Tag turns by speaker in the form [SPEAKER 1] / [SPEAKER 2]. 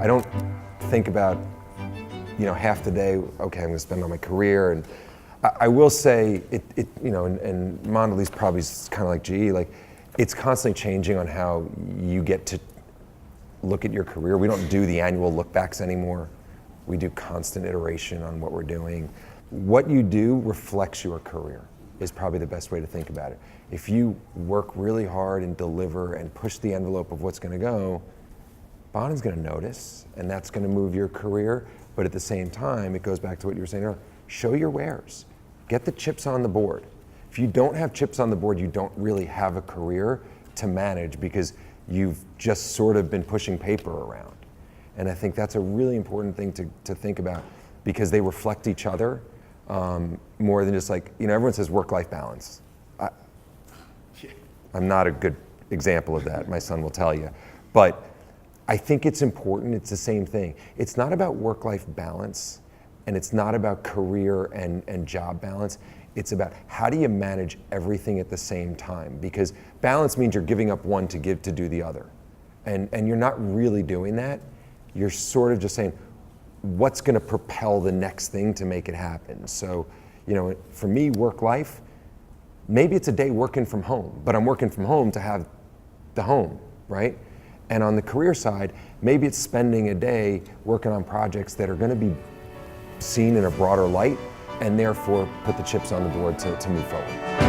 [SPEAKER 1] I don't think about, half the day, okay, I'm gonna spend on my career. And I will say, and Mondelez probably is kind of like GE, like it's constantly changing on how you get to look at your career. We don't do the annual look backs anymore. We do constant iteration on what we're doing. What you do reflects your career is probably the best way to think about it. If you work really hard and deliver and push the envelope of what's gonna go, Bonen's gonna notice, and that's gonna move your career. But at the same time, it goes back to what you were saying earlier, show your wares. Get the chips on the board. If you don't have chips on the board, you don't really have a career to manage because you've just sort of been pushing paper around. And I think that's a really important thing to think about because they reflect each other more than just like, everyone says work-life balance. I'm not a good example of that, my son will tell you. But I think it's important, it's the same thing. It's not about work-life balance and it's not about career and job balance. It's about how do you manage everything at the same time? Because balance means you're giving up one to do the other. And you're not really doing that. You're sort of just saying, what's gonna propel the next thing to make it happen? So, for me, work life, maybe it's a day working from home, but I'm working from home to have the home, right? And on the career side, maybe it's spending a day working on projects that are gonna be seen in a broader light and therefore put the chips on the board to move forward.